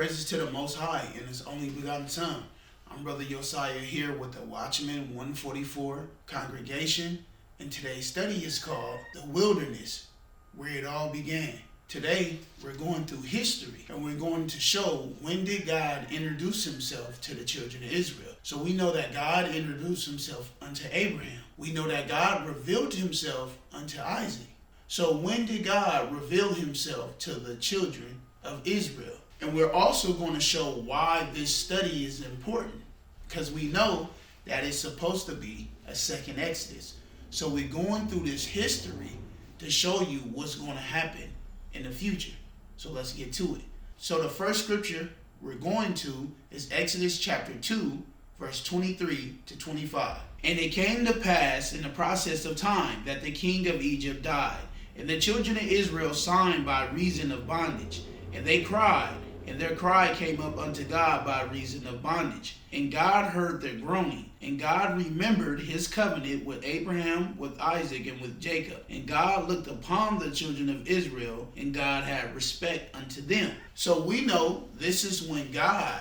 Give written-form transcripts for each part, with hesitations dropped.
praises to the Most High and His only begotten Son. I'm Brother Josiah here with the Watchman 144 congregation, and today's study is called The Wilderness, where it all began. Today, we're going through history, and we're going to show when did God introduce Himself to the children of Israel. So we know that God introduced Himself unto Abraham. We know that God revealed Himself unto Isaac. So when did God reveal Himself to the children of Israel? And we're also going to show why this study is important, because we know that it's supposed to be a second Exodus. So we're going through this history to show you what's going to happen in the future. So let's get to it. So the first scripture we're going to is Exodus chapter 2, verse 23 to 25. And it came to pass in the process of time that the king of Egypt died, and the children of Israel signed by reason of bondage. And they cried, and their cry came up unto God by reason of bondage. And God heard their groaning. And God remembered His covenant with Abraham, with Isaac, and with Jacob. And God looked upon the children of Israel, and God had respect unto them. So we know this is when God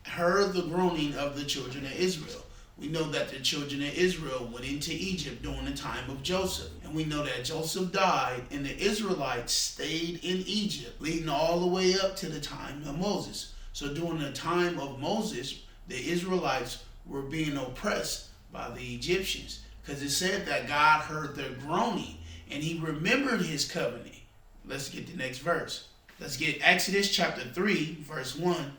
heard the groaning of the children of Israel. We know that the children of Israel went into Egypt during the time of Joseph. And we know that Joseph died and the Israelites stayed in Egypt, leading all the way up to the time of Moses. So during the time of Moses, the Israelites were being oppressed by the Egyptians, because it said that God heard their groaning and He remembered His covenant. Let's get the next verse. Let's get Exodus chapter 3, verse 1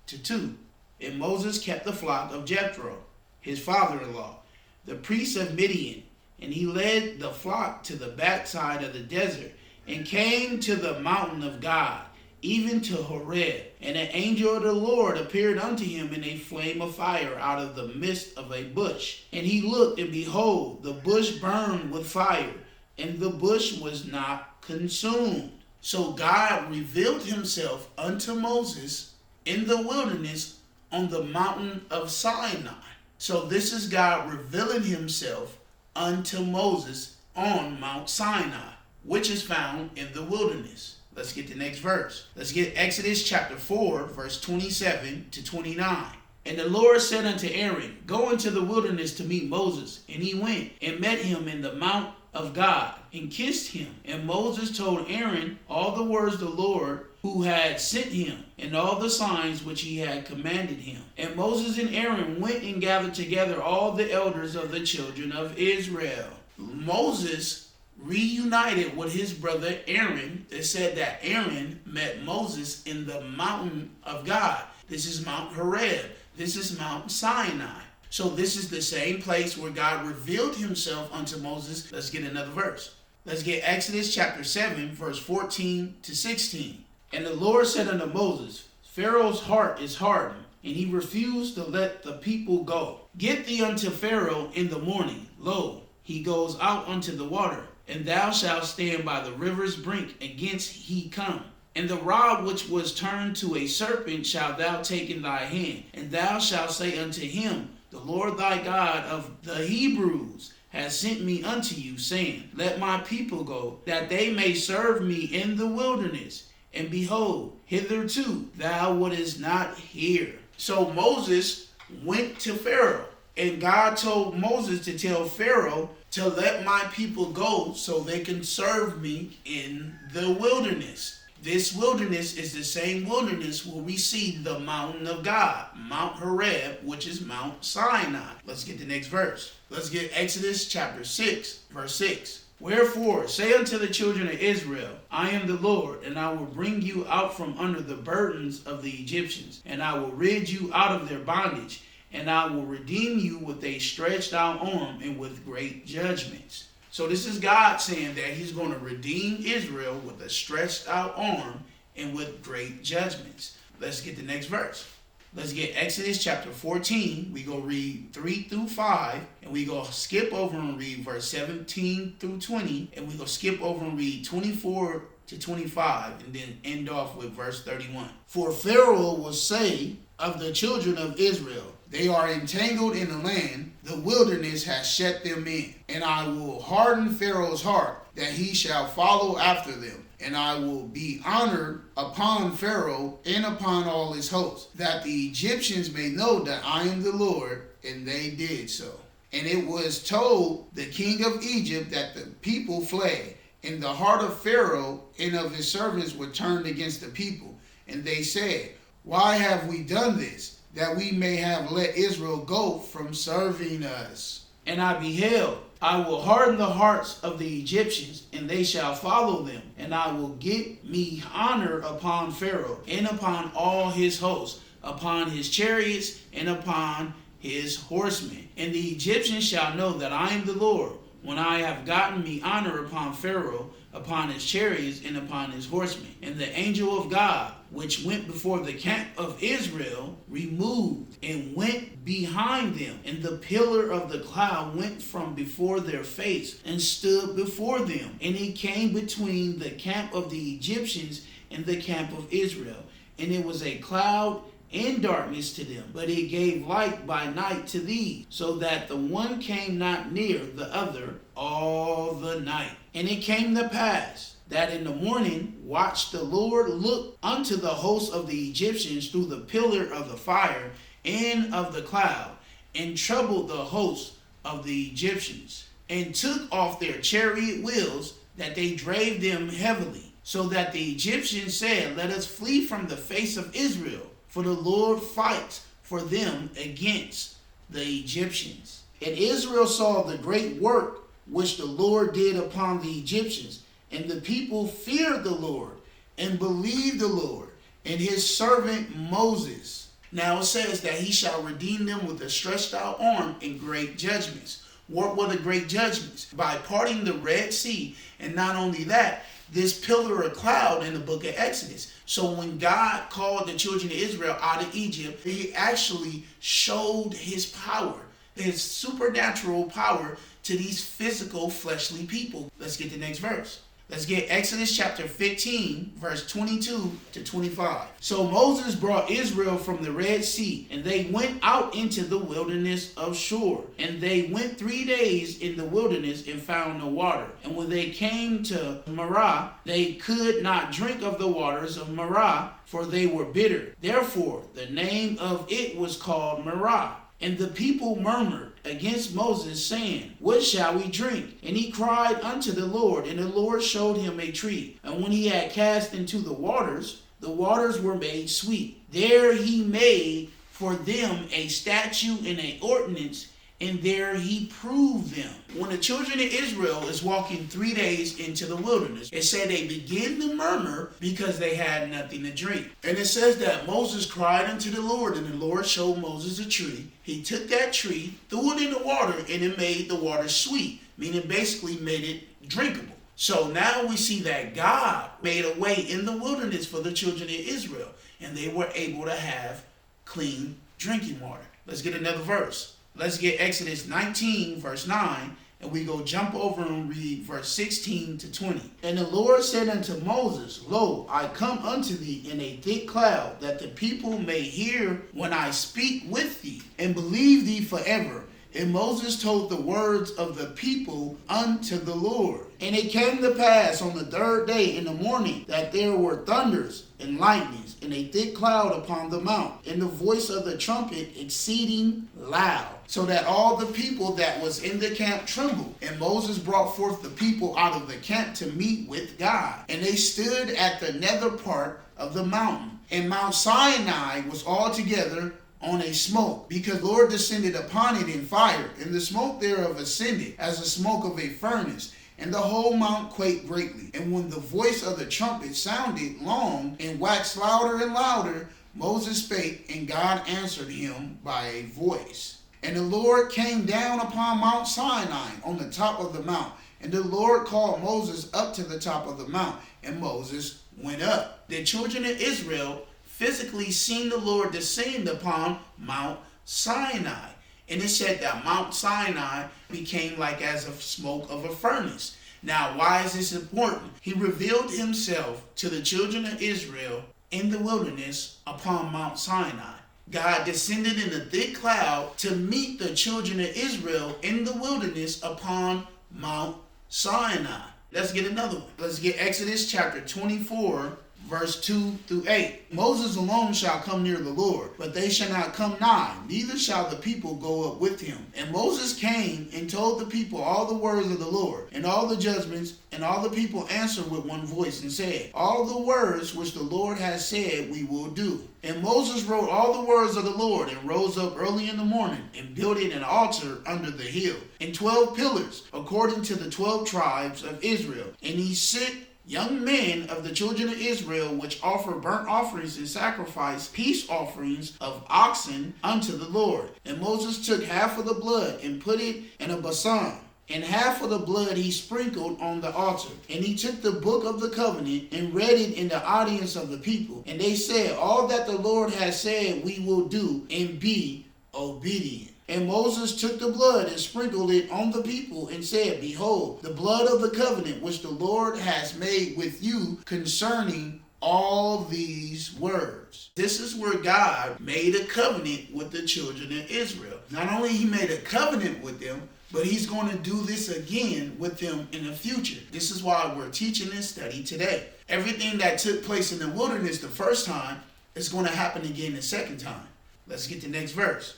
to 2. And Moses kept the flock of Jethro, his father-in-law, the priest of Midian, and he led the flock to the backside of the desert, and came to the mountain of God, even to Horeb. And an angel of the Lord appeared unto him in a flame of fire out of the midst of a bush. And he looked, and behold, the bush burned with fire, and the bush was not consumed. So God revealed Himself unto Moses in the wilderness on the mountain of Sinai. So this is God revealing Himself unto Moses on Mount Sinai, which is found in the wilderness. Let's get the next verse. Let's get Exodus chapter 4, verse 27 to 29. And the Lord said unto Aaron, Go into the wilderness to meet Moses. And he went and met him in the mount of God, and kissed him. And Moses told Aaron all the words the Lord who had sent him, and all the signs which He had commanded him. And Moses and Aaron went and gathered together all the elders of the children of Israel. Moses reunited with his brother Aaron. It said that Aaron met Moses in the mountain of God. This is Mount Horeb. This is Mount Sinai. So this is the same place where God revealed Himself unto Moses. Let's get another verse. Let's get Exodus chapter 7, verse 14 to 16. And the Lord said unto Moses, Pharaoh's heart is hardened, and he refused to let the people go. Get thee unto Pharaoh in the morning. Lo, he goes out unto the water, and thou shalt stand by the river's brink against he come. And the rod which was turned to a serpent shalt thou take in thy hand, and thou shalt say unto him, The Lord thy God of the Hebrews has sent me unto you, saying, Let my people go, that they may serve me in the wilderness. And behold, hitherto thou wouldest not hear. So Moses went to Pharaoh, and God told Moses to tell Pharaoh to let my people go so they can serve me in the wilderness. This wilderness is the same wilderness where we see the mountain of God, Mount Horeb, which is Mount Sinai. Let's get the next verse. Let's get Exodus chapter 6, verse 6. Wherefore, say unto the children of Israel, I am the Lord, and I will bring you out from under the burdens of the Egyptians, and I will rid you out of their bondage, and I will redeem you with a stretched out arm and with great judgments. So this is God saying that He's going to redeem Israel with a stretched out arm and with great judgments. Let's get the next verse. Let's get Exodus chapter 14. We go read 3 through 5, and we go skip over and read verse 17 through 20, and we go skip over and read 24 to 25, and then end off with verse 31. For Pharaoh will say of the children of Israel, They are entangled in the land, the wilderness has shut them in. And I will harden Pharaoh's heart, that he shall follow after them. and I will be honored upon Pharaoh and upon all his hosts, that the Egyptians may know that I am the Lord. And they did so. And it was told the king of Egypt that the people fled, and the heart of Pharaoh and of his servants were turned against the people. And they said, why have we done this, that we may have let Israel go from serving us? And I beheld, I will harden the hearts of the Egyptians, and they shall follow them. And I will get me honor upon Pharaoh, and upon all his hosts, upon his chariots, and upon his horsemen. And the Egyptians shall know that I am the Lord, when I have gotten me honor upon Pharaoh, upon his chariots, and upon his horsemen. And the angel of God, which went before the camp of Israel, removed and went behind them. And the pillar of the cloud went from before their face and stood before them. And it came between the camp of the Egyptians and the camp of Israel. And it was a cloud and darkness to them, but it gave light by night to these, so that the one came not near the other all the night. And it came to pass that in the morning watched the Lord look unto the host of the Egyptians through the pillar of the fire and of the cloud, and troubled the host of the Egyptians, and took off their chariot wheels, that they drave them heavily, so that the Egyptians said, let us flee from the face of Israel, for the Lord fights for them against the Egyptians. And Israel saw the great work which the Lord did upon the Egyptians, and the people feared the Lord and believed the Lord and his servant Moses. Now it says that he shall redeem them with a stretched out arm in great judgments. What were the great judgments? By parting the Red Sea, and not only that, this pillar of cloud in the book of Exodus. So when God called the children of Israel out of Egypt, he actually showed his power, his supernatural power to these physical fleshly people. Let's get the next verse. Let's get Exodus chapter 15, verse 22 to 25. So Moses brought Israel from the Red Sea, and they went out into the wilderness of Shur. And they went 3 days in the wilderness and found no water. And when they came to Marah, they could not drink of the waters of Marah, for they were bitter. Therefore the name of it was called Marah. And the people murmured against Moses, saying, what shall we drink? And he cried unto the Lord, and the Lord showed him a tree. And when he had cast into the waters were made sweet. There he made for them a statute and an ordinance, and there he proved them. When the children of Israel is walking 3 days into the wilderness, it said they began to murmur because they had nothing to drink. And it says that Moses cried unto the Lord, and the Lord showed Moses a tree. He took that tree, threw it in the water, and it made the water sweet, meaning basically made it drinkable. So now we see that God made a way in the wilderness for the children of Israel, and they were able to have clean drinking water. Let's get another verse. Let's get Exodus 19, verse 9, and we go jump over and read verse 16 to 20. And the Lord said unto Moses, lo, I come unto thee in a thick cloud, that the people may hear when I speak with thee, and believe thee forever. And Moses told the words of the people unto the Lord. And it came to pass on the 3rd day in the morning, that there were thunders and lightnings, and a thick cloud upon the mount, and the voice of the trumpet exceeding loud, so that all the people that was in the camp trembled. And Moses brought forth the people out of the camp to meet with God. And they stood at the nether part of the mountain. And Mount Sinai was altogether on a smoke, because Lord descended upon it in fire, and the smoke thereof ascended as the smoke of a furnace. And the whole mount quaked greatly. And when the voice of the trumpet sounded long, and waxed louder and louder, Moses spake, and God answered him by a voice. And the Lord came down upon Mount Sinai on the top of the mount. And the Lord called Moses up to the top of the mount, and Moses went up. The children of Israel physically seen the Lord descend upon Mount Sinai. And it said that Mount Sinai became like as a smoke of a furnace. Now, why is this important? He revealed himself to the children of Israel in the wilderness upon Mount Sinai. God descended in a thick cloud to meet the children of Israel in the wilderness upon Mount Sinai. Let's get another one. Let's get Exodus chapter 24, verse 2 through 8. Moses alone shall come near the Lord, but they shall not come nigh, neither shall the people go up with him. And Moses came and told the people all the words of the Lord, and all the judgments, and all the people answered with one voice, and said, all the words which the Lord has said we will do. And Moses wrote all the words of the Lord, and rose up early in the morning, and builded an altar under the hill, and 12 pillars, according to the 12 tribes of Israel. And he sent young men of the children of Israel, which offer burnt offerings and sacrifice peace offerings of oxen unto the Lord. And Moses took half of the blood and put it in a basin, and half of the blood he sprinkled on the altar. And he took the book of the covenant and read it in the audience of the people. And they said, all that the Lord has said we will do, and be obedient. And Moses took the blood and sprinkled it on the people, and said, behold, the blood of the covenant which the Lord has made with you concerning all these words. This is where God made a covenant with the children of Israel. Not only he made a covenant with them, but he's going to do this again with them in the future. This is why we're teaching this study today. Everything that took place in the wilderness the first time is going to happen again the second time. Let's get the next verse.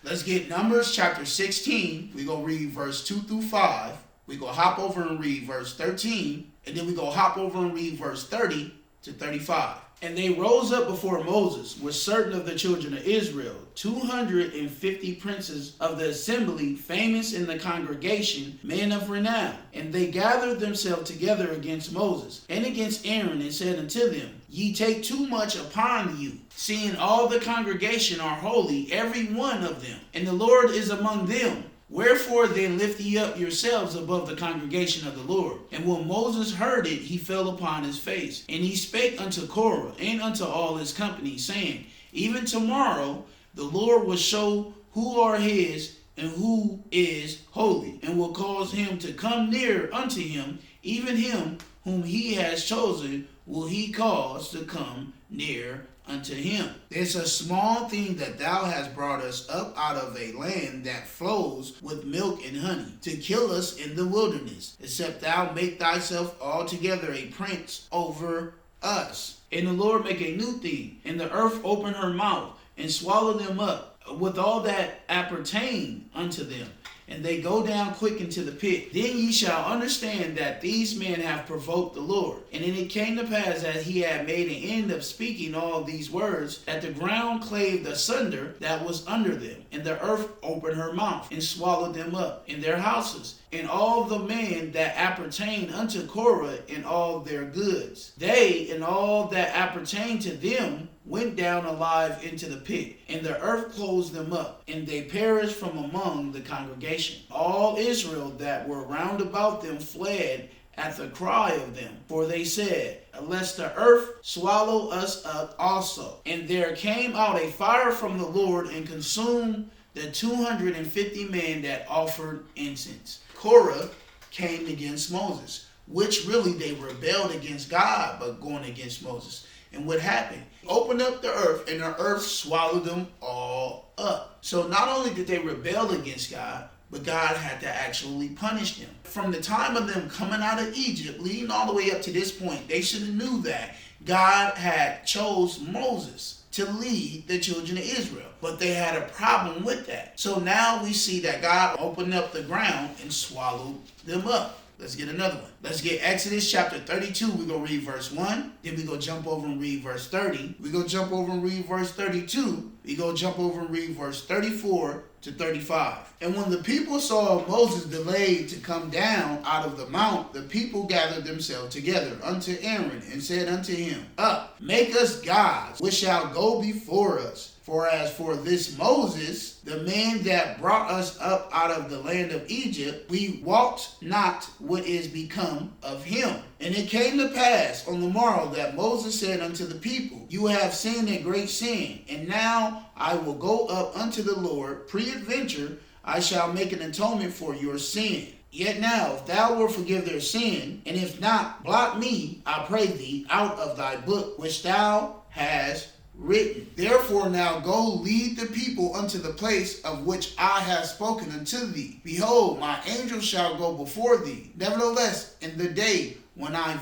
Let's get Numbers chapter 16. We're going to read verse 2 through 5. We're going to hop over and read verse 13. And then we're going to hop over and read verse 30 to 35. And they rose up before Moses with certain of the children of Israel, 250 princes of the assembly, famous in the congregation, men of renown. And they gathered themselves together against Moses and against Aaron, and said unto them, ye take too much upon you, seeing all the congregation are holy, every one of them, and the Lord is among them. Wherefore then lift ye up yourselves above the congregation of the Lord. And when Moses heard it, he fell upon his face. And he spake unto Korah and unto all his company, saying, even tomorrow the Lord will show who are his and who is holy, and will cause him to come near unto him, even him whom he has chosen will he cause to come near unto him. It's a small thing that thou hast brought us up out of a land that flows with milk and honey, to kill us in the wilderness, except thou make thyself altogether a prince over us. And the Lord make a new thing, and the earth open her mouth, and swallow them up, with all that appertain unto them. And they go down quick into the pit. Then ye shall understand that these men have provoked the Lord. And then it came to pass, as he had made an end of speaking all these words, that the ground clave asunder that was under them, and the earth opened her mouth, and swallowed them up in their houses, and all the men that appertain unto Korah, and all their goods. They and all that appertain to them went down alive into the pit, and the earth closed them up, and they perished from among the congregation. All Israel that were round about them fled at the cry of them, for they said, lest the earth swallow us up also. And there came out a fire from the Lord, and consumed the 250 men that offered incense. Korah came against Moses, which really they rebelled against God, but going against Moses. And what happened? Opened up the earth, and the earth swallowed them all up. So not only did they rebel against God, but God had to actually punish them. From the time of them coming out of Egypt, leading all the way up to this point, they should have knew that God had chose Moses to lead the children of Israel. But they had a problem with that. So now we see that God opened up the ground and swallowed them up. Let's get another one. Let's get Exodus chapter 32. We're going to read verse 1. Then we're going to jump over and read verse 30. We're going to jump over and read verse 32. We're going to jump over and read verse 34 to 35. And when the people saw Moses delayed to come down out of the mount, the people gathered themselves together unto Aaron, and said unto him, up, make us gods, which shall go before us. For as for this Moses, the man that brought us up out of the land of Egypt, we walked not what is become of him. And it came to pass on the morrow that Moses said unto the people, you have sinned a great sin, and now I will go up unto the Lord. Peradventure I shall make an atonement for your sin. Yet now, if thou wilt forgive their sin, and if not, blot me, I pray thee, out of thy book which thou hast written. Therefore now go lead the people unto the place of which I have spoken unto thee. Behold, my angel shall go before thee. Nevertheless, in the day when I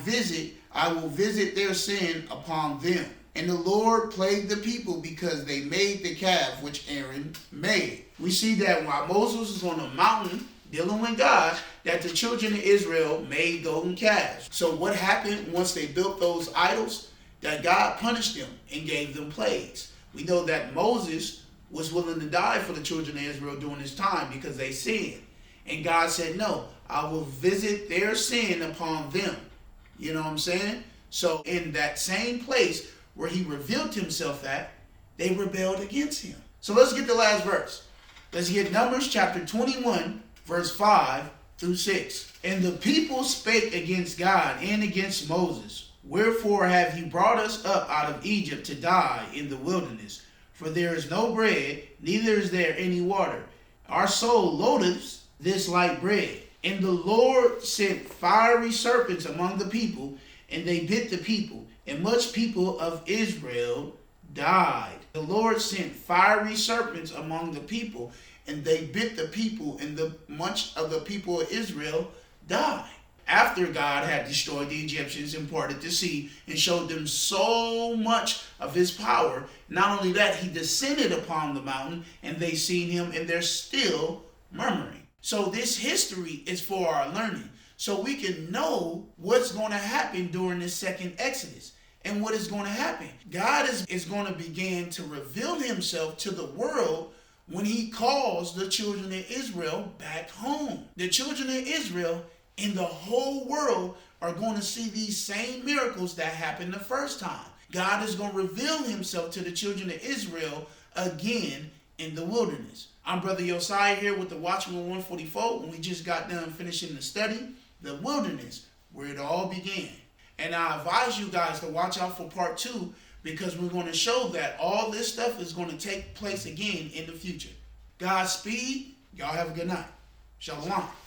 will visit their sin upon them. And the Lord plagued the people because they made the calf which Aaron made. We see that while Moses was on the mountain dealing with God, that the children of Israel made golden calves. So what happened once they built those idols? That God punished them and gave them plagues. We know that Moses was willing to die for the children of Israel during his time because they sinned. And God said, no, I will visit their sin upon them. You know what I'm saying? So in that same place where he revealed himself at, they rebelled against him. So let's get the last verse. Let's get Numbers chapter 21, verse 5 through 6. And the people spake against God and against Moses. Wherefore have ye brought us up out of Egypt to die in the wilderness? For there is no bread, neither is there any water. Our soul loatheth this light bread. And the Lord sent fiery serpents among the people, and they bit the people, and much people of Israel died. The Lord sent fiery serpents among the people, and they bit the people, and much of the people of Israel died. After God had destroyed the Egyptians and parted the sea and showed them so much of his power, not only that, he descended upon the mountain and they seen him and they're still murmuring. So this history is for our learning, so we can know what's going to happen during this second Exodus. And what is going to happen? God is going to begin to reveal himself to the world when he calls the children of Israel back home. The children of Israel in the whole world are going to see these same miracles that happened the first time. God is going to reveal himself to the children of Israel again in the wilderness. I'm Brother Josiah here with the Watchman 144, and we just got done finishing the study, the wilderness, where it all began. And I advise you guys to watch out for part 2, because we're going to show that all this stuff is going to take place again in the future. Godspeed. Y'all have a good night. Shalom.